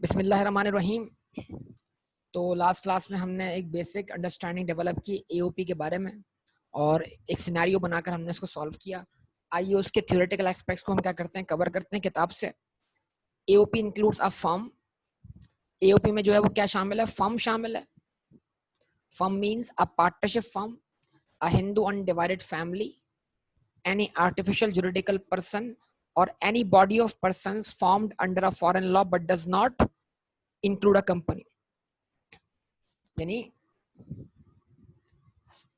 बिस्मिल्लाहिर्रहमानिर्रहीम। तो last class में हमने एक बेसिक अंडरस्टैंडिंग डेवलप की एओपी के बारे में और एक सिनेरियो बनाकर हमने इसको सॉल्व किया। आइए उसके थ्योरेटिकल एस्पेक्ट्स को हम क्या करते हैं, कवर करते हैं किताब से। AOP includes a firm. AOP में जो है वो क्या शामिल है, फर्म शामिल है। Firm means a partnership firm, a Hindu undivided family, any artificial juridical person or any body of persons formed under a foreign law but does not include a company। यानी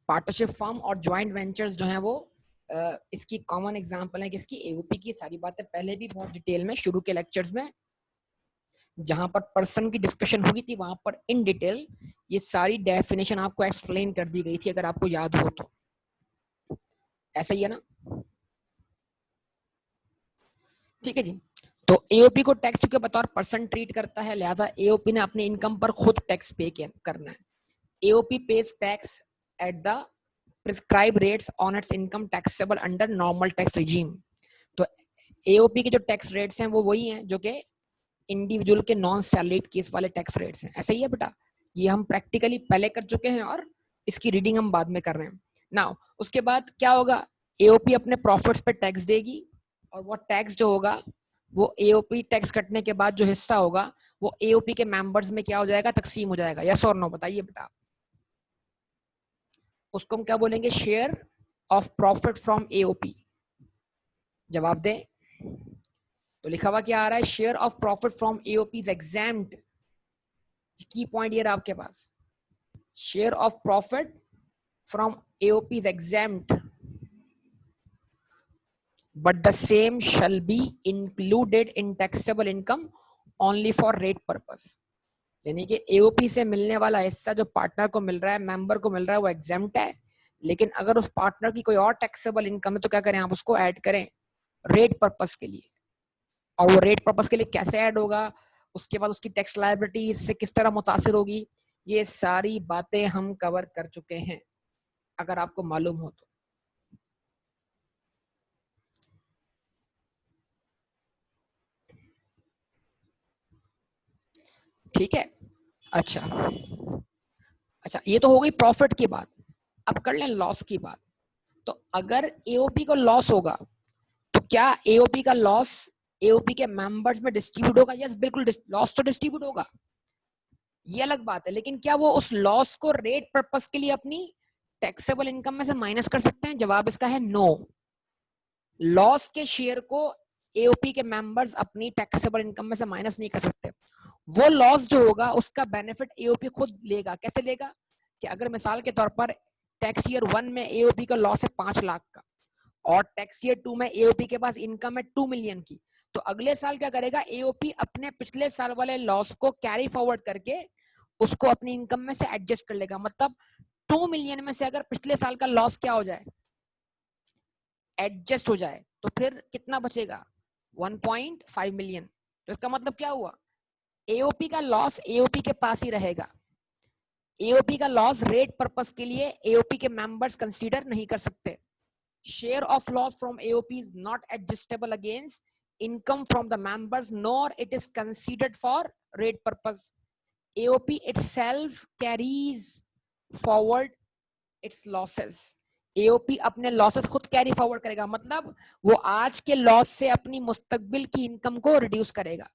पार्टनरशिप फर्म और joint ventures जो हैं वो इसकी common example है किसकी, AOP की। सारी बातें पहले भी बहुत डिटेल में शुरू के लेक्चर्स में जहां पर पर्सन की डिस्कशन हुई थी वहां पर इन डिटेल ये सारी डेफिनेशन आपको एक्सप्लेन कर दी गई थी, अगर आपको याद हो तो। ऐसा ही है ना, ठीक है जी। तो एओपी को टैक्स के बतौर पर्सन ट्रीट करता है, लिहाजा एओपी ने अपने इनकम पर खुद टैक्स पे करना है। AOP page tax at the prescribe rates on it's income taxable under normal tax regime. तो एओपी के जो टैक्स रेट्स हैं वो वही हैं जो कि इंडिविजुअल के नॉन सैलरीड केस वाले टैक्स रेट्स हैं। ऐसा ही है बेटा, ये हम प्रैक्टिकली पहले कर चुके हैं और इसकी रीडिंग हम बाद में कर रहे हैं ना। उसके बाद क्या होगा, एओपी अपने प्रॉफिट्स पे टैक्स देगी और वो टैक्स जो होगा वो एओपी टैक्स कटने के बाद जो हिस्सा होगा वो एओपी के मेंबर्स में क्या हो जाएगा, तकसीम हो जाएगा। यस और नो बताइए बेटा। उसको हम क्या बोलेंगे, share of profit from AOP. जवाब दें तो लिखा हुआ क्या आ रहा है, share of profit from AOP is exempt. Key point ये रहा आपके पास, share of profit from AOP is exempt but the same shall be included in taxable income only for rate purpose। यानी कि एओपी से मिलने वाला हिस्सा जो पार्टनर को मिल रहा है, मेंबर को मिल रहा है, वो एग्जेम्प्ट है। लेकिन अगर उस पार्टनर की कोई और टैक्सेबल इनकम है तो क्या करें, आप उसको ऐड करें रेट पर्पस के लिए। और वो रेट पर्पस के लिए कैसे ऐड होगा, उसके बाद उसकी टैक्स लायबिलिटी इससे किस तरह मुतासिर होगी, ये सारी बातें हम कवर कर चुके हैं अगर आपको मालूम हो तो। ठीक है, अच्छा अच्छा, ये तो हो गई प्रॉफिट की बात। अब कर लें लॉस की बात। तो अगर एओपी को लॉस होगा तो क्या एओपी का लॉस एओपी के मेंबर्स में डिस्ट्रीब्यूट होगा? यस बिल्कुल, लॉस तो डिस्ट्रीब्यूट होगा, ये अलग बात है। लेकिन क्या वो उस लॉस को रेट पर्पस के लिए अपनी टैक्सेबल इनकम में से माइनस कर सकते हैं? जवाब इसका है नो। लॉस के शेयर को एओपी के मेंबर्स अपनी टैक्सेबल इनकम में से माइनस नहीं कर सकते। वो लॉस जो होगा उसका बेनिफिट एओपी खुद लेगा। कैसे लेगा कि अगर मिसाल के तौर पर टैक्स ईयर 1 में एओपी का लॉस है 5 लाख का और टैक्स ईयर 2 में एओपी के पास इनकम है 2 मिलियन की, तो अगले साल क्या करेगा, एओपी अपने पिछले साल वाले लॉस को कैरी फॉरवर्ड करके उसको अपनी इनकम में से एडजस्ट कर लेगा। मतलब 2 मिलियन में से अगर पिछले साल का लॉस क्या हो जाए, एडजस्ट हो जाए, तो फिर कितना बचेगा, 1.5 मिलियन। तो इसका मतलब क्या हुआ, एओपी का लॉस एओपी के पास ही रहेगा। एओपी का लॉस रेट पर्पस के लिए एओपी के मेंबर्स कंसीडर नहीं कर सकते। Share of loss from AOP is not adjustable against income from the members, nor it is considered for rate purpose. AOP itself carries forward its losses. AOP अपने losses खुद carry forward करेगा, मतलब वो आज के loss से अपनी मुस्तकबिल की इनकम को रिड्यूस करेगा।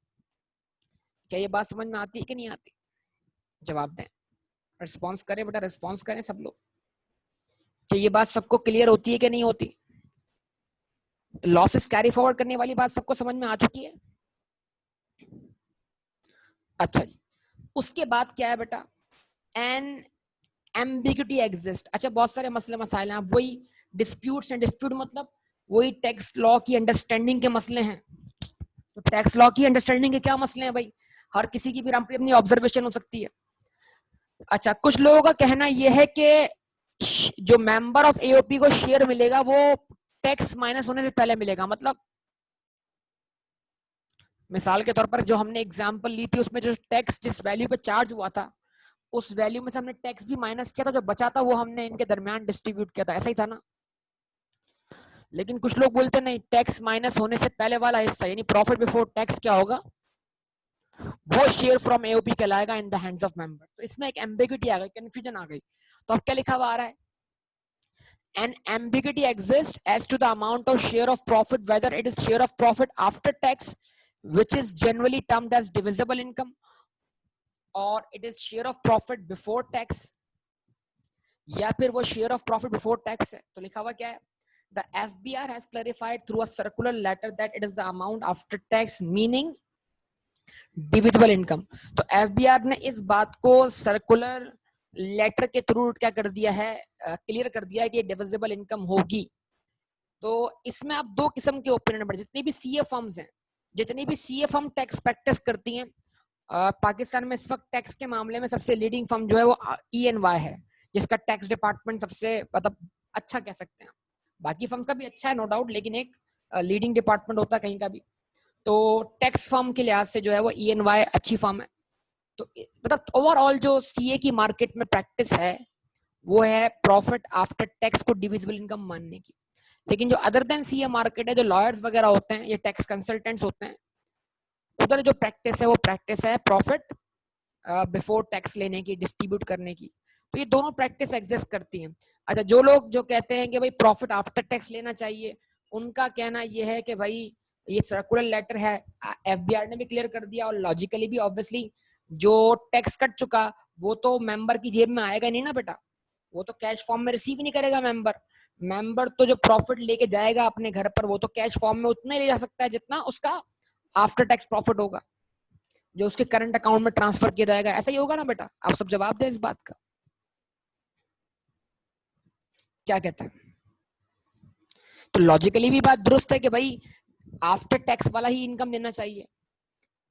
क्या ये बात समझ में आती है कि नहीं आती? जवाब दें, रिस्पॉन्स करें बेटा, रिस्पॉन्स करें सब लोग। क्या ये बात सबको क्लियर होती है कि नहीं होती? लॉसेस कैरी फॉरवर्ड करने वाली बात सबको समझ में आ चुकी है? अच्छा जी, उसके बाद क्या है बेटा, एन एम्बिग्यूटी एग्जिस्ट। अच्छा, बहुत सारे मसले मसाइल हैं, वही डिस्प्यूट्स हैं। डिस्प्यूट मतलब वही टैक्स लॉ की अंडरस्टैंडिंग के मसले हैं। तो टैक्स लॉ की अंडरस्टैंडिंग के क्या मसले हैं भाई, हर किसी की भी अपनी ऑब्जर्वेशन हो सकती है। अच्छा, कुछ लोगों का कहना यह है कि जो मेंबर ऑफ एओपी को शेयर मिलेगा वो टैक्स माइनस होने से पहले मिलेगा। मतलब मिसाल के तौर पर जो हमने एग्जांपल ली थी उसमें जो टैक्स जिस वैल्यू पे चार्ज हुआ था उस वैल्यू में से हमने टैक्स भी माइनस किया था, जो बचा था वो हमने इनके दरमियान डिस्ट्रीब्यूट किया था। ऐसा ही था ना? लेकिन कुछ लोग बोलते नहीं, टैक्स माइनस होने से पहले वाला हिस्सा यानी प्रॉफिट बिफोर टैक्स क्या होगा, वो शेयर फ्रॉम एओपी कहलाएगा in the hands of member. तो इसमें एक एम्बिग्यूटी आ गई, कंफ्यूजन आ गई। तो अब क्या लिखा हुआ आ रहा है, an ambiguity exists as to the amount of share of profit, whether it is share of profit after tax, which is generally termed as divisible income, or it is share of profit before tax, या फिर वो share of profit before tax है। तो लिखा हुआ क्या है, the FBR has clarified through a circular letter that it is the amount after tax, meaning divisible income। तो FBR ने इस बात को सर्कुलर लेटर के थ्रू क्या कर दिया है, क्लियर कर दिया है कि डिविजिबल इनकम होगी। तो इसमें अब दो किस्म के ओपिनियन बढ़े, जितनी भी सीए फर्म्स हैं, जितनी भी सीए फर्म टैक्स प्रैक्टिस करती हैं, पाकिस्तान में इस वक्त टैक्स के मामले में सबसे लीडिंग फर्म जो है वो ENY है, जिसका टैक्स डिपार्टमेंट सबसे मतलब अच्छा कह सकते हैं। बाकी फर्म्स का भी अच्छा है नो डाउट, लेकिन एक लीडिंग डिपार्टमेंट होता है कहीं का भी। तो टैक्स फर्म के लिहाज से जो है वो ENY अच्छी फर्म है। तो मतलब ओवरऑल जो सीए की मार्केट में प्रैक्टिस है वो है प्रॉफिट आफ्टर टैक्स को डिविजिबल इनकम मानने की। लेकिन जो अदर देन सीए मार्केट है, जो लॉयर्स वगैरह होते हैं, ये टैक्स कंसल्टेंट्स होते हैं, उधर जो प्रैक्टिस है वो प्रैक्टिस है प्रॉफिट बिफोर टैक्स लेने की, डिस्ट्रीब्यूट करने की। तो ये दोनों प्रैक्टिस एग्जिस्ट करती हैं। अच्छा, जो लोग जो कहते हैं कि भाई प्रॉफिट आफ्टर टैक्स लेना चाहिए, उनका कहना ये है कि भाई ये सर्कुलर लेटर है, FBR ने भी क्लियर कर दिया, और लॉजिकली भी ऑब्वियसली जो टैक्स कट चुका वो तो मेंबर की जेब में आएगा नहीं ना बेटा, वो तो कैश फॉर्म में रिसीव नहीं करेगा मेंबर तो जो प्रॉफिट लेके जाएगा अपने घर पर, वो तो कैश फॉर्म में उतना ही ले जा सकता है जितना उसका आफ्टर टैक्स प्रॉफिट होगा, जो उसके करंट अकाउंट में ट्रांसफर किया जाएगा। ऐसा ही होगा ना बेटा? आप सब जवाब दें इस बात का, क्या कहते हैं? तो लॉजिकली भी बात दुरुस्त है कि भाई आफ्टर टैक्स वाला ही इनकम लेना चाहिए,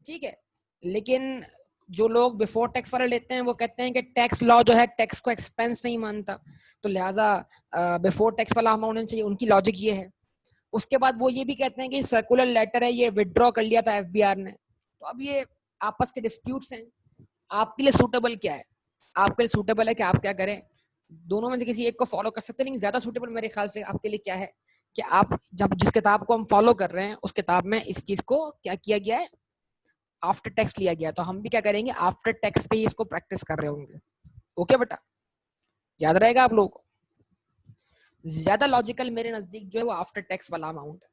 ठीक है। लेकिन जो लोग बिफोर टैक्स वाला लेते हैं वो कहते हैं कि टैक्स लॉ जो है टैक्स को एक्सपेंस नहीं मानता, तो लिहाजा बिफोर टैक्स वाला अमाउंट होना चाहिए। उनकी लॉजिक ये है। उसके बाद वो ये भी कहते हैं कि सर्कुलर लेटर है, ये विड्रॉ कर लिया था FBR ने। तो अब ये आपस के डिस्प्यूट्स हैं, आपके लिए सूटेबल क्या है? आपके लिए सूटेबल है कि आप क्या करें, दोनों में से किसी एक को फॉलो कर सकते हैं, लेकिन ज्यादा सूटेबल मेरे ख्याल से आपके लिए क्या है कि आप जब जिस किताब को हम फॉलो कर रहे हैं उस किताब में इस चीज को क्या किया गया है, आफ्टर टैक्स लिया गया। तो हम भी क्या करेंगे, आफ्टर टैक्स पे ही इसको प्रैक्टिस कर रहे होंगे। ओके बेटा, याद रहेगा आप लोगों को? ज्यादा लॉजिकल मेरे नजदीक जो है वो आफ्टर टैक्स वाला अमाउंट है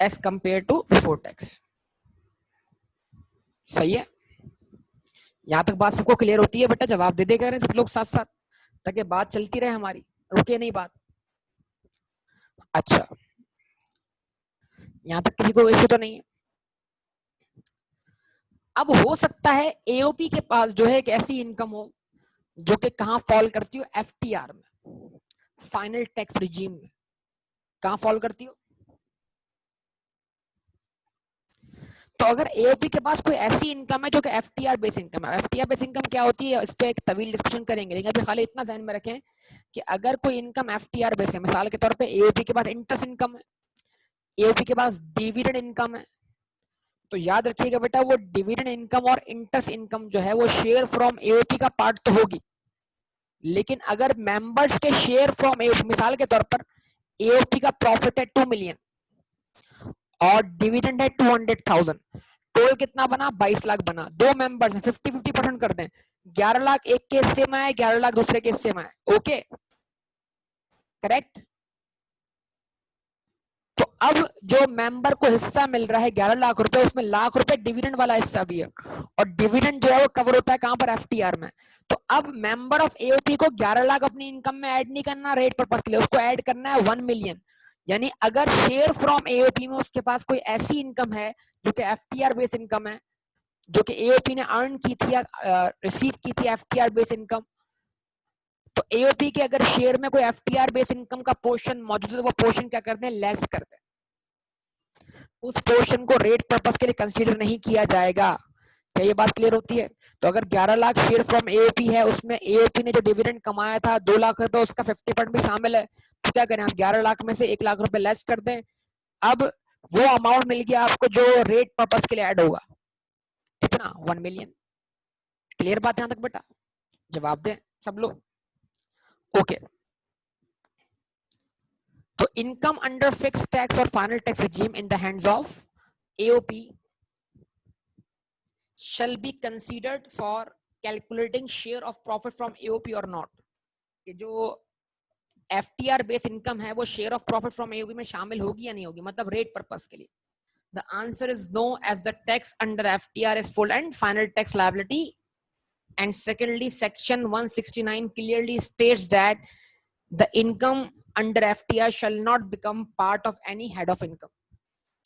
as compare to before tax. सही है? यहां तक बात सबको क्लियर होती है बेटा? जवाब दे देगा सब लोग साथ साथ, ताकि बात चलती रहे हमारी, रुके नहीं बात। अच्छा, यहां तक किसी को इश्यू तो नहीं है? अब हो सकता है एओपी के पास जो है एक ऐसी इनकम हो जो कि कहां फॉल करती हो, FTR में, फाइनल टैक्स रिजीम में। कहां फॉल करती हो? तो अगर एओपी के पास कोई ऐसी इनकम है जो कि FTR बेस इनकम है। FTR बेस इनकम क्या होती है, इस पे एक तवील डिस्कशन करेंगे, लेकिन अभी खाली इतना ध्यान में रखें कि अगर कोई इनकम FTR बेस है, मिसाल के तौर पे एओपी के पास इंटरेस्ट इनकम है, एओपी के पास डिविडेंड इनकम है, तो याद रखिएगा बेटा वो डिविडेंड इनकम और इंटरेस्ट इनकम जो है वो शेयर फ्रॉम एओपी का पार्ट तो होगी, लेकिन अगर मेंबर्स के शेयर फ्रॉम एओपी, मिसाल के तौर पर एओपी का प्रॉफिट है 2 मिलियन और डिविडेंड है 200,000, टोटल कितना बना, 22 लाख बना। दो मेंबर्स हैं, 50-50% कर दें, 11 लाख एक के हिस्से में आए, 11 लाख दूसरे के हिस्से में आए। Okay, correct? तो अब जो मेंबर को हिस्सा मिल रहा है 11 लाख रुपए, उसमें लाख रुपए डिविडेंड वाला हिस्सा भी है, और डिविडेंड जो है वो कवर होता है कहां पर, FTR में। तो अब मेंबर ऑफ एओपी को 11 लाख अपनी इनकम में ऐड नहीं करना रेट पर्पस के लिए, उसको ऐड करना है 1 मिलियन। यानी अगर शेयर फ्रॉम एओपी में उसके पास कोई ऐसी इनकम है जो कि FTR बेस इनकम है, जो कि एओपी ने अर्न की थी या रिसीव की थी FTR बेस इनकम, तो एओपी के अगर शेयर में कोई FTR बेस इनकम का पोर्शन मौजूद है तो वो पोर्शन क्या करते हैं, लेस करते हैं, उस पोर्शन को रेट पर्पस के लिए कंसीडर नहीं किया जाएगा। क्या ये बात क्लियर होती है? तो अगर 11 लाख शेयर फ्रॉम एओपी है, उसमें एओपी ने जो डिविडेंड कमाया था 2 लाख रुपए, उसका 50% भी शामिल है, तो क्या करें, आप 11 लाख में से 1 लाख रुपए लेस कर दें। अब वो अमाउंट मिल गया आपको जो रेट पर्पस के लिए ऐड होगा, कितना, 1 मिलियन। क्लियर बात यहां तक बेटा? जवाब दें सब लोग। ओके, तो इनकम अंडर फिक्स टैक्स और final tax regime in the hands of AOP shall be considered for calculating share of profit from AOP or not? कि जो FTR बेस इनकम है वो share of profit from AOP में शामिल होगी या नहीं होगी, मतलब रेट पर्पस के लिए. The answer is no, as the tax under FTR is full and final tax liability. And secondly, section 169 clearly states that the income under FTR shall not become part of any head of income.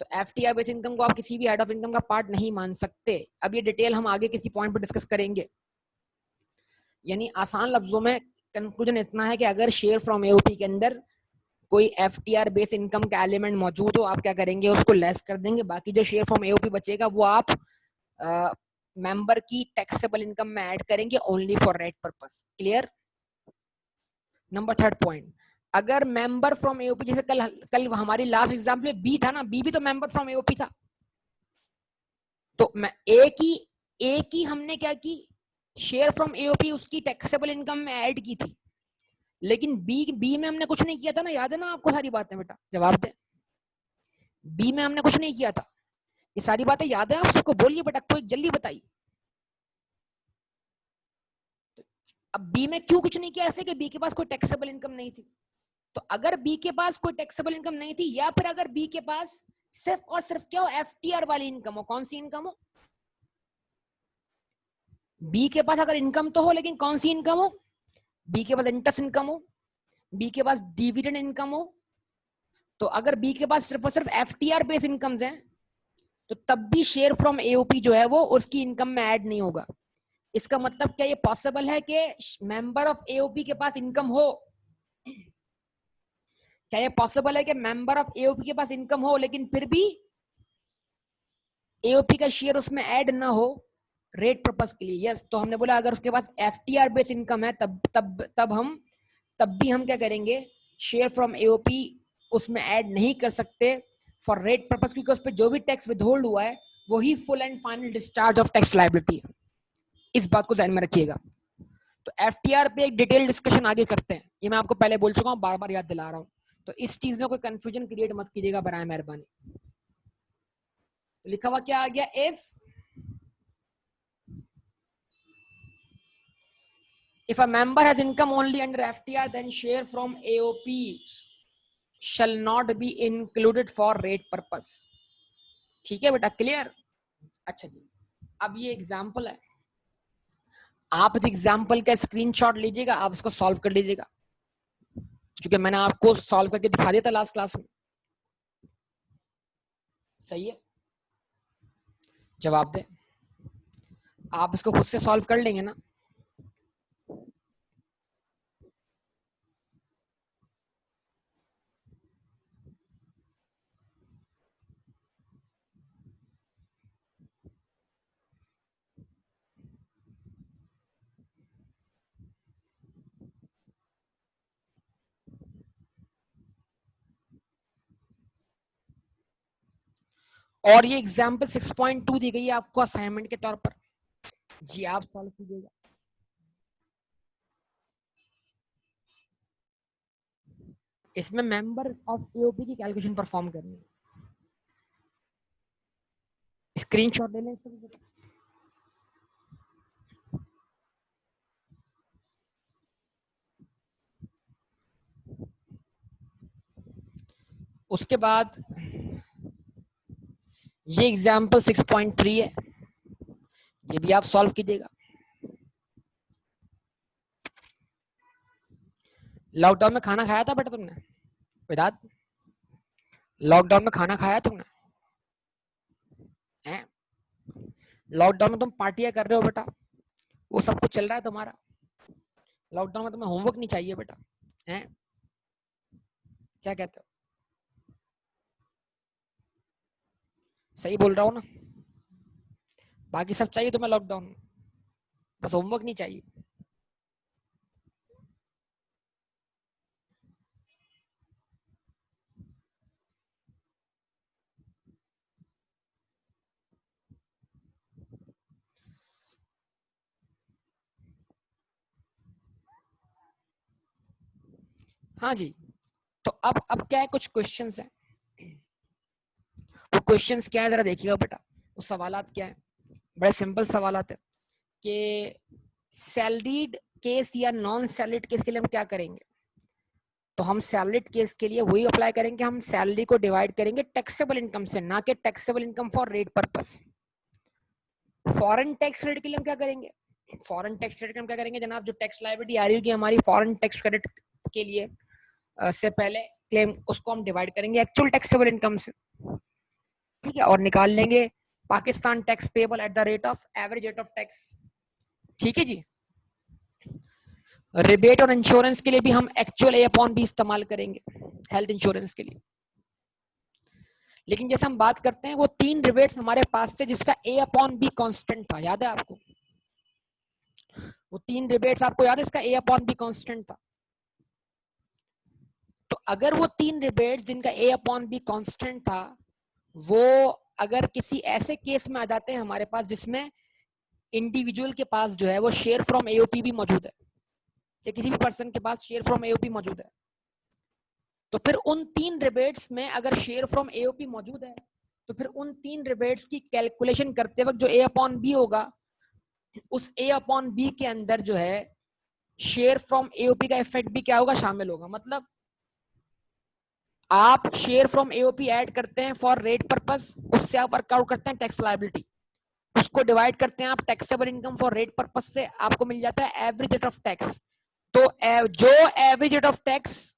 तो FTR base income को आप किसी भी head of income का part नहीं मान सकते. अब ये डिटेल हम आगे किसी पॉइंट पर डिस्कस करेंगे. यानी आसान लफ्जों में कंक्लूजन इतना है कि अगर शेयर फ्रॉम एओपी के अंदर कोई FTR बेस इनकम का एलिमेंट मौजूद हो, आप क्या करेंगे, उसको लेस कर देंगे. बाकी जो शेयर फ्रॉम एओपी बचेगा वो आप मेंबर की टैक्सेबल इनकम में ऐड करेंगे only for rate purpose. Clear. Number third point, अगर मेंबर फ्रॉम एओपी, जैसे कल हमारी लास्ट एग्जांपल में बी था ना, बी भी तो मेंबर फ्रॉम एओपी था. तो ए की हमने क्या की, शेयर फ्रॉम एओपी उसकी टैक्सेबल इनकम में ऐड की थी. लेकिन बी में हमने कुछ नहीं किया था ना. याद है ना आपको सारी बातें? बेटा जवाब दे. बी में हमने कुछ नहीं किया था. ये सारी बातें याद है आप सबको? बोलिए बेटा, कोई जल्दी बताइए. अब बी में क्यों कुछ नहीं किया? ऐसे कि बी के पास कोई टैक्सेबल इनकम नहीं थी. तो अगर बी के पास कोई टैक्सेबल इनकम नहीं थी, या फिर अगर बी के पास सिर्फ और सिर्फ क्या हो, FTR वाली इनकम हो. कौन सी इनकम हो? बी के पास अगर इनकम तो हो, लेकिन कौन सी इनकम हो? बी के पास इंटरेस्ट इनकम हो, बी के पास डिविडेंड इनकम हो. तो अगर बी के पास सिर्फ और सिर्फ FTR बेस इनकम्स हैं, तो तब भी शेयर फ्रॉम एओपी जो है वो उसकी इनकम में ऐड नहीं होगा. इसका मतलब क्या ये पॉसिबल है कि मेंबर ऑफ एओपी के पास इनकम हो? क्या ये पॉसिबल है कि मेंबर ऑफ एओपी के पास इनकम हो लेकिन फिर भी एओपी का शेयर उसमें ऐड ना हो रेट पर्पस के लिए? यस. तो हमने बोला अगर उसके पास FTR बेस इनकम है तब भी हम क्या करेंगे, शेयर फ्रॉम एओपी उसमें ऐड नहीं कर सकते फॉर रेट पर्पस, क्योंकि उस पर जो भी टैक्स विदहोल्ड हुआ है वही full and final discharge of tax liability है. इस बात को ध्यान में रखिएगा. तो FTR पे एक डिटेल डिस्कशन आगे करते हैं. ये मैं आपको पहले बोल चुका हूं, बार बार याद दिला रहा हूं. तो इस चीज में कोई कंफ्यूजन क्रिएट मत कीजिएगा बराए मेहरबानी. लिखा हुआ क्या आ गया? if a member has income only under FTR, then share from AOP shall not be included for rate purpose. ठीक है बेटा, क्लियर? अच्छा जी, अब ये एग्जाम्पल है. आप इस एग्जाम्पल का स्क्रीनशॉट लीजिएगा, आप इसको सॉल्व कर लीजिएगा, क्योंकि मैंने आपको सॉल्व करके दिखा दिया था लास्ट क्लास में. सही है? जवाब दे. आप इसको खुद से सॉल्व कर लेंगे ना? और ये एग्जाम्पल 6.2 दी गई है आपको असाइनमेंट के तौर पर. जी आप सॉल्व कीजिएगा. इसमें मेंबर ऑफ एओपी की कैलकुलेशन परफॉर्म करनी है. स्क्रीनशॉट ले लें इसको. उसके बाद ये एग्जाम्पल 6.3 है, ये भी आप सॉल्व कीजिएगा. लॉकडाउन में खाना खाया था बेटा तुमने? विदात, लॉकडाउन में खाना खाया तुमने? हैं? लॉकडाउन में तुम पार्टियां कर रहे हो बेटा, वो सब कुछ चल रहा है तुम्हारा. लॉकडाउन में तुम्हें होमवर्क नहीं चाहिए बेटा? हैं? क्या कहते हो? सही बोल रहा हूँ ना? बाकी सब चाहिए तुम्हें लॉकडाउन में, बस होमवर्क नहीं चाहिए. हाँ जी. तो अब क्या है, कुछ क्वेश्चंस हैं. वो क्वेश्चंस क्या है जरा देखिएगा बेटा. वो सवालात क्या है बड़े सिंपल सवाल आते हैं कि सैलरीड केस या नॉन सैलरीड केस के लिए हम क्या करेंगे। तो हम सैलरीड केस के लिए वही अप्लाई करेंगे, हम सैलरी को डिवाइड करेंगे टैक्सेबल इनकम से, ना कि taxable income for rate purpose. Foreign tax credit के लिए हम क्या करेंगे, फॉरेन टैक्स क्रेडिट हम क्या करेंगे जनाब, जो टैक्स लायबिलिटी आ रही होगी हमारी फॉरेन टैक्स क्रेडिट के लिए से पहले क्लेम, उसको हम डिवाइड करेंगे एक्चुअल टैक्सेबल इनकम से, ठीक है, और निकाल लेंगे Pakistan tax payable at the rate of average rate of tax. ठीक है जी। रिबेट और इंश्योरेंस के लिए भी हम एक्चुअल ए अपॉन बी इस्तेमाल करेंगे हेल्थ इंश्योरेंस के लिए। लेकिन जैसे हम बात करते हैं वो 3 रिबेट्स हमारे पास से जिसका ए अपॉन बी कांस्टेंट था, याद है आपको, वो 3 रिबेट्स आपको याद है, इसका ए अपॉन बी कांस्टेंट था। तो अगर वो 3 रिबेट्स जिनका ए अपॉन बी कांस्टेंट था, वो अगर किसी ऐसे केस में आ जाते हैं हमारे पास जिसमें इंडिविजुअल के पास जो है वो शेयर फ्रॉम एओपी भी मौजूद है, या किसी भी पर्सन के पास शेयर फ्रॉम एओपी मौजूद है, तो फिर उन 3 रिबेट्स में अगर शेयर फ्रॉम एओपी मौजूद है, तो फिर उन 3 रिबेट्स की कैलकुलेशन करते वक्त जो ए अपॉन बी होगा, उस ए अपॉन बी के अंदर जो है शेयर फ्रॉम एओपी का इफेक्ट भी क्या होगा, शामिल होगा। मतलब आप शेयर फ्रॉम एओपी ऐड करते हैं फॉर रेट पर्पस, उससे आप वर्कआउट करते हैं टैक्स लायबिलिटी, उसको डिवाइड करते हैं आप taxable income for rate purpose से, आपको मिल जाता है एवरेज रेट ऑफ टैक्स। तो जो average rate of tax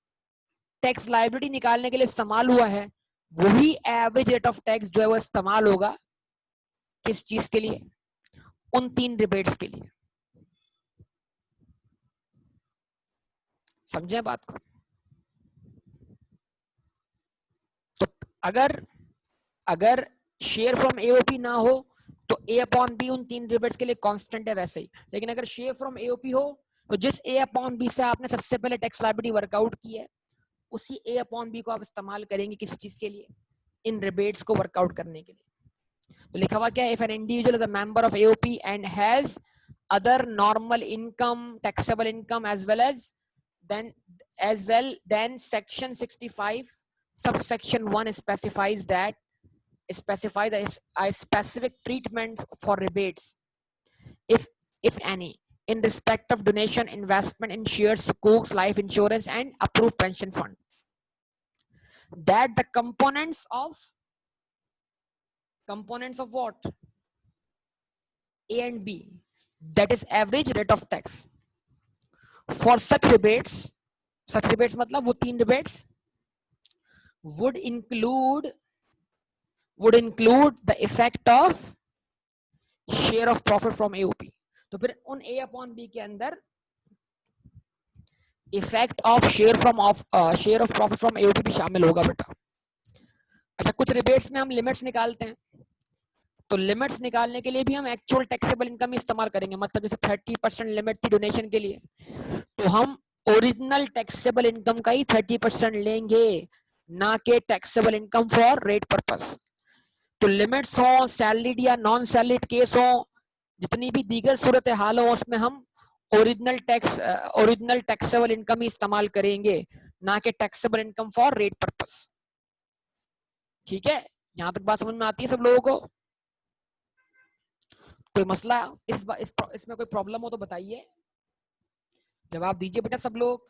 tax liability निकालने के लिए इस्तेमाल हुआ है, वही एवरेज रेट ऑफ टैक्स जो है वो इस्तेमाल होगा किस चीज के लिए, उन 3 रिबेट्स के लिए। समझे बात को। तो अगर अगर शेयर फ्रॉम एओपी ना हो तो ए अपॉन बी उन 3 रिबेट्स के लिए कांस्टेंट है वैसे ही, लेकिन अगर शेयर फ्रॉम एओपी हो तो जिस ए अपॉन बी से आपने सबसे पहले टैक्स लायबिलिटी वर्कआउट की है, उसी ए अपॉन बी को आप इस्तेमाल करेंगे किस चीज के लिए, इन रिबेट्स को वर्कआउट करने के लिए। तो लिखा हुआ क्या है, if an individual is a member of AOP and has other normal income taxable income as well then section 65 subsection 1 specifies a specific treatment for rebates, if any, in respect of donation, investment in shares, sukuk, life insurance and approved pension fund, that the components of what, A and B, that is average rate of tax for such rebates मतलब वो 3 rebates would include the effect of share of profit from AOP। तो फिर उन A upon B के अंदर effect of share of profit from AOP भी शामिल होगा बेटा। अच्छा, कुछ रिबेट्स में हम लिमिट्स निकालते हैं, तो लिमिट्स निकालने के लिए भी हम एक्चुअल टैक्सेबल इनकम इस्तेमाल करेंगे। मतलब जैसे 30% लिमिट थी डोनेशन के लिए, तो हम ओरिजिनल टैक्सेबल इनकम का ही 30% लेंगे, ना कि taxable income for rate purpose. तो लिमिट्स हो, सैलरीड या नॉन सैलरीड केस हो, जितनी भी दीगर सूरत हाल हो, उसमें हम ओरिजिनल टैक्सेबल इनकम ही इस्तेमाल करेंगे, ना कि taxable income for rate purpose. ठीक है, यहां तक बात समझ में आती है सब लोगों को? कोई मसला इसमें कोई प्रॉब्लम हो तो बताइए, जवाब दीजिए बेटा सब लोग।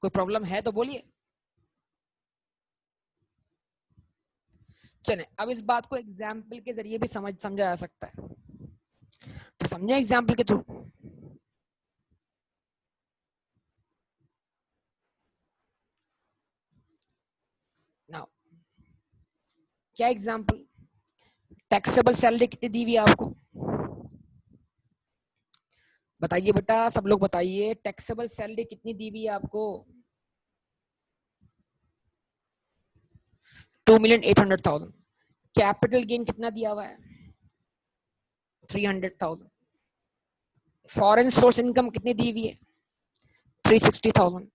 कोई प्रॉब्लम है तो बोलिए। चले, अब इस बात को एग्जाम्पल के जरिए भी समझा जा सकता है, तो समझे एग्जाम्पल के थ्रू। नाउ क्या एग्जाम्पल, टैक्सेबल सैलरी कितनी दी हुई है आपको, बताइए बेटा सब लोग बताइए, टैक्सेबल सैलरी कितनी दी हुई है आपको? 2,800,000। कैपिटल गेन कितना दिया हुआ है? 300,000। फॉरेन सोर्स इनकम कितनी दी हुई है? 360,000।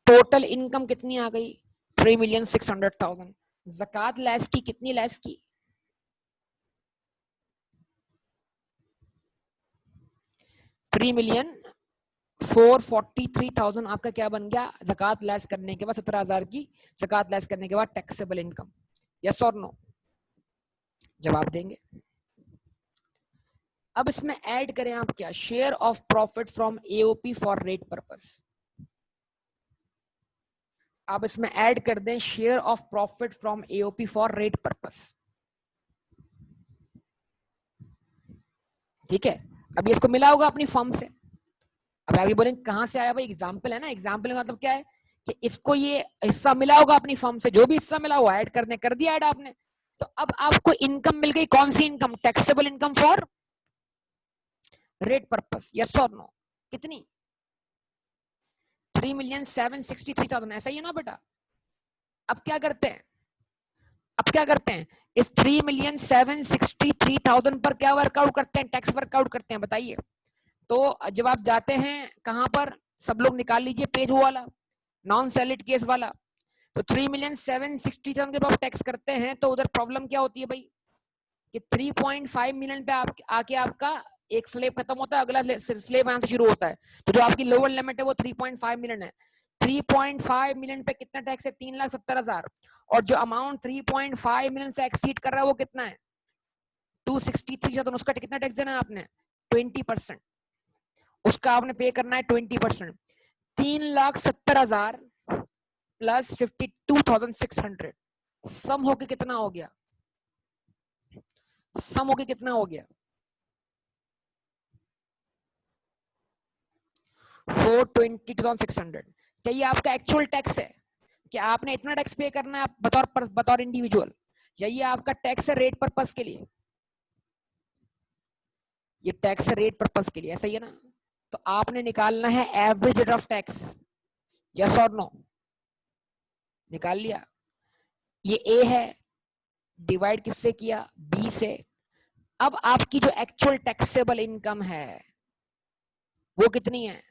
टोटल इनकम कितनी आ गई? 3,600,000। ज़कात लेस की, कितनी लेस की? 3,443,000 आपका क्या बन गया ज़कात लेस करने के बाद, 17,000 की ज़कात लेस करने के बाद टैक्सेबल इनकम। यस और नो? जवाब देंगे। अब इसमें ऐड करें आप क्या, share of profit from AOP for rate purpose. आप इसमें ऐड कर दें share of profit from AOP for rate purpose. ठीक है, अभी इसको मिला होगा अपनी फर्म से। अब आप ये बोलेंगे कहां से आया भाई, एग्जाम्पल है ना, एग्जाम्पल का मतलब क्या है कि इसको ये हिस्सा मिला होगा अपनी फर्म से, जो भी हिस्सा मिला वो ऐड करने कर दिया ऐड आपने। तो अब आपको इनकम मिल गई, कौन सी income, taxable income for rate purpose, yes और नो? कितनी? 3,763,000, ऐसा ही है ना बेटा? अब क्या करते हैं, अब क्या करते हैं, इस 3,763,000 पर क्या वर्कआउट करते हैं, टैक्स वर्कआउट करते हैं, बताइए। तो जब आप जाते हैं कहां पर, सब लोग निकाल लीजिए पेज वो वाला, नॉन सैलिड केस वाला। तो 3,760,000 जब आप टैक्स करते हैं तो उधर प्रॉब्लम क्या होती है भाई, कि 3.5 मिलियन पे आके आपका एक स्लेब खत्म होता है, अगला स्लेब यहां से शुरू होता है। तो जो आपकी लोअर लिमिट है वो 3.5 मिलियन है। 3.5 मिलियन पे कितना टैक्स है, 3,70,000। और जो अमाउंट 3.5 मिलियन से एक्सीड कर रहा है वो कितना है, 263,000। उसका कितना टैक्स देना है आपने, 20%। उसका आपने पे करना है 20%। 3,70,000 प्लस 52,600 सम होके कितना हो गया, सम होके कितना हो गया, 422,600। क्या ये आपका एक्चुअल टैक्स है कि आपने इतना टैक्स पे करना है बतौर इंडिविजुअल, या ये आपका टैक्स है रेट पर्पस के लिए, ये टैक्स है रेट पर्पस के लिए, ऐसा ही है ना? तो आपने निकालना है average rate of tax, yes और नो? निकाल लिया। ये ए है, डिवाइड किससे किया, बी से। अब आपकी जो एक्चुअल टैक्सेबल इनकम है वो कितनी है,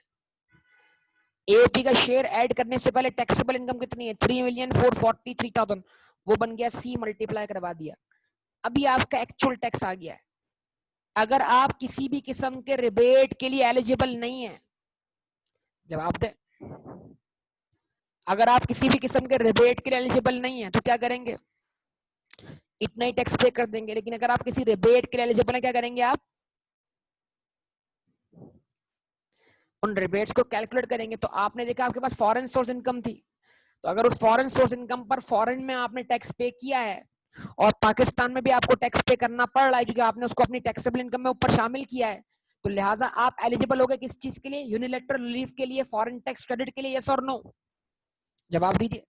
एओपी का शेयर ऐड करने से पहले टैक्सेबल इनकम कितनी है, 3,443,000। वो बन गया सी, मल्टीप्लाई करवा दिया। अभी आपका एक्चुअल टैक्स आ गया है। अगर आप किसी भी किस्म के रिबेट के लिए एलिजिबल नहीं है, जवाब दे, अगर आप किसी भी किस्म के रिबेट के लिए एलिजिबल नहीं है तो क्या करेंगे, इतना ही टैक्स पे कर देंगे। लेकिन अगर आप किसी रिबेट के लिए एलिजिबल है, क्या करेंगे आप, उन रिबेट्स को कैलकुलेट करेंगे। तो आपने देखा आपके पास फॉरेन सोर्स इनकम थी, तो अगर उस फॉरेन सोर्स इनकम पर फॉरेन में आपने टैक्स पे किया है और पाकिस्तान में भी आपको टैक्स पे करना पड़ रहा है क्योंकि आपने उसको अपनी टैक्सेबल इनकम में ऊपर शामिल किया है, तो लिहाजा आप एलिजिबल हो गए किस चीज के लिए, यूनिलैटरल रिलीफ के लिए, फॉरेन टैक्स क्रेडिट के लिए, यस और नो? जवाब दीजिए।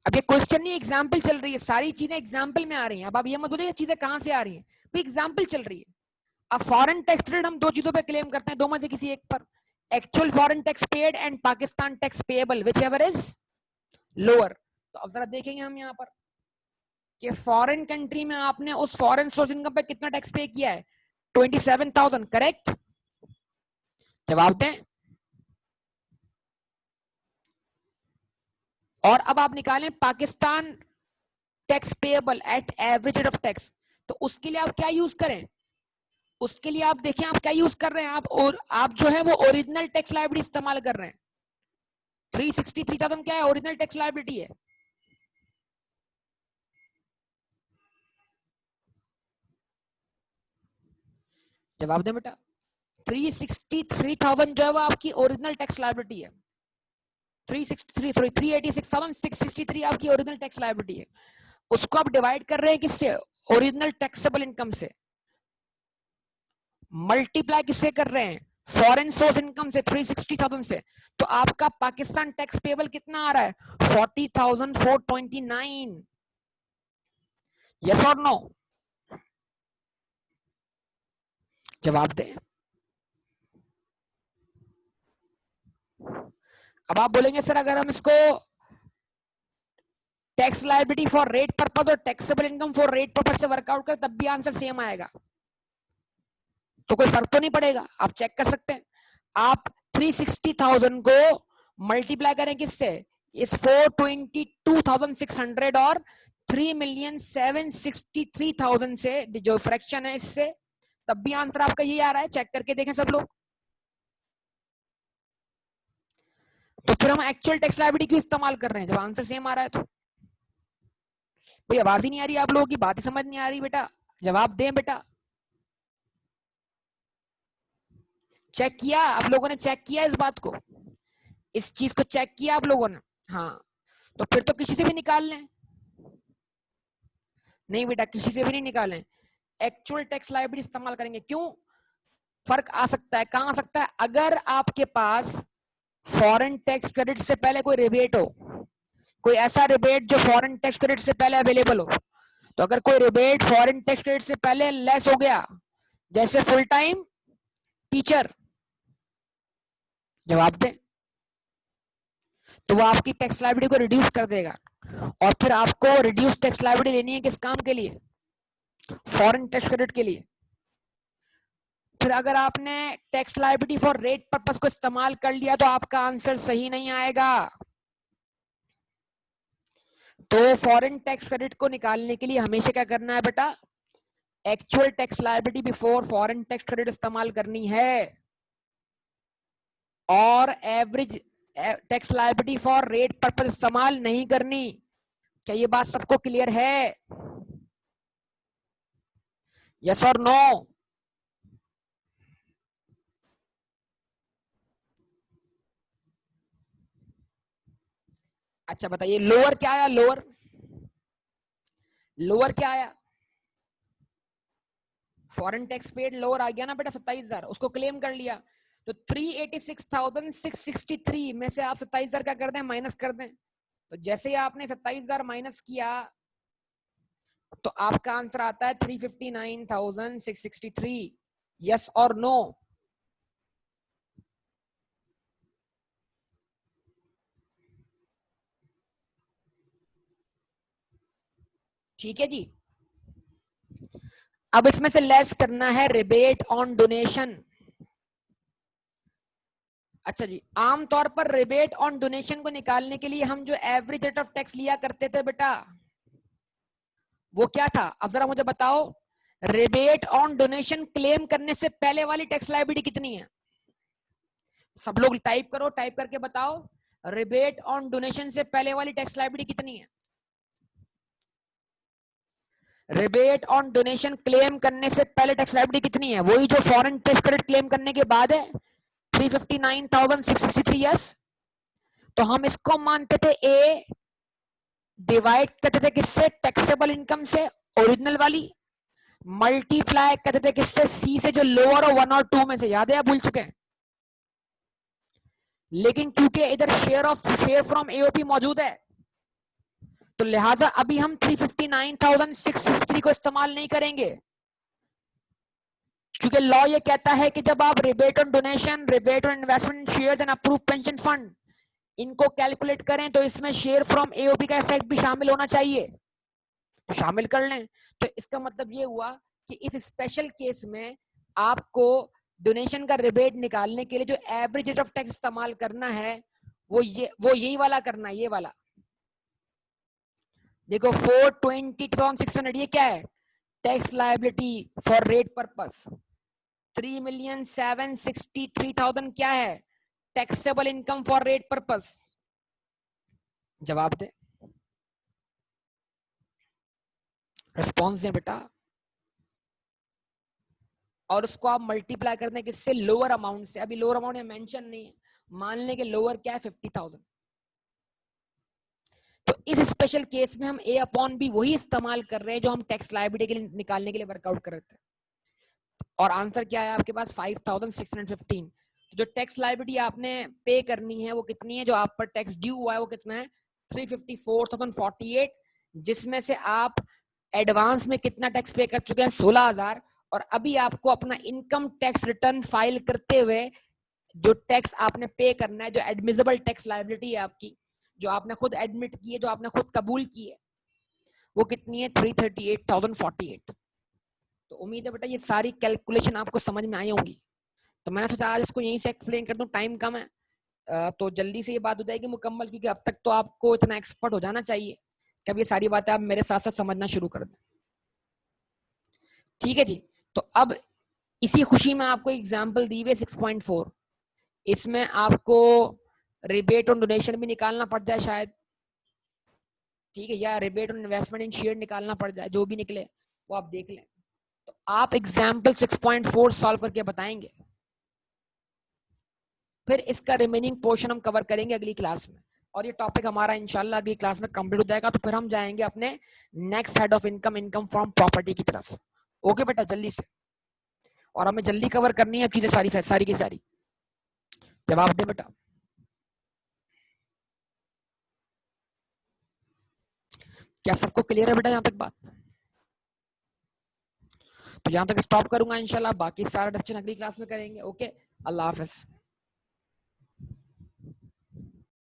अब ये क्वेश्चन नहीं, एग्जाम्पल चल रही है, सारी चीजें एग्जाम्पल में आ रही हैं। अब आप ये मत बोलिए चीजें कहां से आ रही हैं, भाई एग्जाम्पल चल रही है। अब फॉरेन टैक्स क्रेडिट हम दो चीजों पे क्लेम करते हैं, दो में से किसी एक पर, actual foreign tax paid and Pakistan tax payable, which ever is lower. तो अब जरा देखेंगे हम यहाँ पर कि फॉरेन कंट्री में आपने उस फॉरेन सोर्स इनकम पे कितना टैक्स पे किया है, 27,000, करेक्ट? जवाब दें। और अब आप निकालें Pakistan tax payable eight average rate of tax. तो उसके लिए आप क्या यूज करें, उसके लिए आप देखें आप क्या यूज कर रहे हैं, आप जो है वो ओरिजिनल टैक्स लायबिलिटी इस्तेमाल कर रहे हैं। 363,000 क्या है, ओरिजिनल टैक्स लायबिलिटी है। जवाब दें बेटा। 363,000 जो है वो आपकी ओरिजिनल टैक्स लायबिलिटी है। 386,663 आपकी ओरिजिनल टैक्स लायबिलिटी है। उसको आप डिवाइड कर रहे हैं किससे, ओरिजिनल टैक्सेबल इनकम से, मल्टीप्लाई किससे कर रहे हैं, फॉरेन सोर्स इनकम से, 360,000 से। तो आपका पाकिस्तान टैक्स पेबल कितना आ रहा है, 40,429, यस और नो? जवाब दें। अब आप बोलेंगे सर अगर हम इसको tax liability for rate purpose और taxable income for rate purpose से वर्कआउट करें तब भी आंसर सेम आएगा, तो कोई फर्क तो नहीं पड़ेगा, आप चेक कर सकते हैं। आप 360,000 को मल्टीप्लाई करें किससे, इस 422,600 और 3,763,000 से, जो फ्रैक्शन है इससे, तब भी आंसर आपका यही आ रहा है। चेक करके देखें सब लोग। तो फिर हम एक्चुअल टैक्स लायबिलिटी क्यों इस्तेमाल कर रहे हैं जब आंसर सेम आ रहा है? तो भाई आवाज ही नहीं आ रही, आप लोगों की बात ही समझ नहीं आ रही बेटा, जवाब दें बेटा। चेक किया आप लोगों ने, चेक किया इस बात को, इस चीज को चेक किया आप लोगों ने? हाँ, तो फिर तो किसी से भी निकाल लें। नहीं बेटा, किसी से भी नहीं निकालें, एक्चुअल टैक्स लायबिलिटी इस्तेमाल करेंगे। क्यों? फर्क आ सकता है, कहां आ सकता है? अगर आपके पास फॉरेन टैक्स क्रेडिट से पहले कोई रिबेट हो, कोई ऐसा रिबेट जो फॉरेन टैक्स क्रेडिट से पहले अवेलेबल हो, तो अगर कोई रिबेट फॉरेन टैक्स क्रेडिट से पहले लेस हो गया, जैसे फुल टाइम टीचर, जवाब दें, तो वो आपकी टैक्स लायबिलिटी को रिड्यूस कर देगा। और फिर आपको रिड्यूस टैक्स लायबिलिटी लेनी है किस काम के लिए? फॉरेन टैक्स क्रेडिट के लिए। फिर अगर आपने tax liability for rate purpose को इस्तेमाल कर लिया तो आपका आंसर सही नहीं आएगा। तो फॉरेन टैक्स क्रेडिट को निकालने के लिए हमेशा क्या करना है बेटा? Actual tax liability before foreign tax credit इस्तेमाल करनी है, और average tax liability for rate purpose इस्तेमाल नहीं करनी। क्या ये बात सबको क्लियर है? यस और नो? अच्छा बताइए, लोअर क्या आया? लोअर, लोअर क्या आया? फॉरेन टैक्स पेड लोअर आ गया ना बेटा, 27,000, उसको क्लेम कर लिया। तो 386,663 में से आप 27,000 का कर दें, माइनस कर दें। तो जैसे ही आपने 27,000 माइनस किया तो आपका आंसर आता है 359,663। यस और नो? ठीक है जी। अब इसमें से लेस करना है रिबेट ऑन डोनेशन। अच्छा जी, आमतौर पर रिबेट ऑन डोनेशन को निकालने के लिए हम जो एवरेज रेट ऑफ टैक्स लिया करते थे बेटा, वो क्या था? अब जरा मुझे बताओ, रिबेट ऑन डोनेशन क्लेम करने से पहले वाली टैक्स लायबिलिटी कितनी है? सब लोग टाइप करो, टाइप करके बताओ, रिबेट ऑन डोनेशन से पहले वाली टैक्स लायबिलिटी कितनी है? रिबेट ऑन डोनेशन क्लेम करने से पहले टैक्स लायबिलिटी कितनी है? वही जो फॉरेन टैक्स क्रेडिट क्लेम करने के बाद है, 359,663। यस, तो हम इसको मानते थे ए, डिवाइड करते थे किससे? टैक्सेबल इनकम से, ओरिजिनल वाली, मल्टीप्लाई करते थे किससे? सी से, जो लोअर और 1 और 2 में से, याद है या भूल चुके हैं? लेकिन क्योंकि इधर शेयर फ्रॉम एओपी मौजूद है, तो लिहाजा अभी हम 359,663 को इस्तेमाल नहीं करेंगे, क्योंकि लॉ ये कहता है कि जब आप rebate on donation, rebate on investment shares and approve pension fund, इनको कैलकुलेट करें तो इसमें शेयर फ्रॉम एओपी का इफेक्ट भी शामिल होना चाहिए, तो शामिल कर लें। तो इसका मतलब ये हुआ कि इस स्पेशल केस में आपको डोनेशन का रिबेट निकालने के लिए जो एवरेज रेट ऑफ टैक्स इस्तेमाल करना है वो यही वाला करना है, ये वाला। देखो 420,600 ये क्या है? Tax liability for rate purpose. 3,763,000 क्या है? Taxable income for rate purpose. जवाब दे, रिस्पॉन्स दे बेटा। और उसको आप मल्टीप्लाई करते हैं किससे? लोअर अमाउंट से। अभी लोअर अमाउंट मेंशन नहीं है, मान लें कि लोअर क्या है? 50,000। तो इस स्पेशल केस में हम ए अपॉन बी वही इस्तेमाल कर रहे हैं जो हम टैक्स लायबिलिटी के लिए निकालने के लिए वर्कआउट कर रहे थे। और आंसर क्या है आपके पास? 5,615। तो जो टैक्स लायबिलिटी आपने पे करनी है वो कितनी है? जो आप पर टैक्स ड्यू हुआ है वो कितना है? 354,048, जिसमें से आप एडवांस में कितना टैक्स पे कर चुके हैं? 16,000। और अभी आपको अपना इनकम टैक्स रिटर्न फाइल करते हुए जो टैक्स आपने पे करना है, जो एडमिसिबल टैक्स लायबिलिटी है आपकी, जो आपने खुद एडमिट की है, जो आपने खुद कबूल की है, वो कितनी है? 338,048। तो उम्मीद है बेटा ये सारी कैलकुलेशन आपको समझ में आई होंगी। तो मैंने सोचा आज इसको यहीं से एक्सप्लेन कर दूं, टाइम कम है, तो जल्दी से ये बात हो जाएगी मुकम्मल, क्योंकि अब तक तो आपको इतना एक्सपर्ट हो जाना चाहिए कि अब ये सारी बातें आप मेरे साथ साथ समझना शुरू कर दें। ठीक है जी। तो अब इसी खुशी में आपको एग्जाम्पल दी हुई 6.4, इसमें आपको रिबेट ऑन डोनेशन भी निकालना पड़ जाए शायद, ठीक है, या rebate on investment in share निकालना पड़ जाए, जो भी निकले वो आप देख लें। तो आप एग्जाम्पल 6.4 सॉल्व करके बताएंगे, फिर इसका रिमेनिंग पोर्शन हम कवर करेंगे अगली क्लास में, और ये टॉपिक हमारा इंशाल्लाह अगली क्लास में कंप्लीट हो जाएगा। तो फिर हम जाएंगे अपने next head of income, income from property की तरफ। ओके बेटा, जल्दी से, और हमें जल्दी कवर करनी है चीजें सारी सारी की सारी। जवाब दे बेटा। क्या सबको क्लियर है बेटा यहाँ तक बात? तो यहाँ तक स्टॉप करूंगा इंशाल्लाह, बाकी सारा डिस्कशन अगली क्लास में करेंगे। ओके, अल्लाह हाफिज।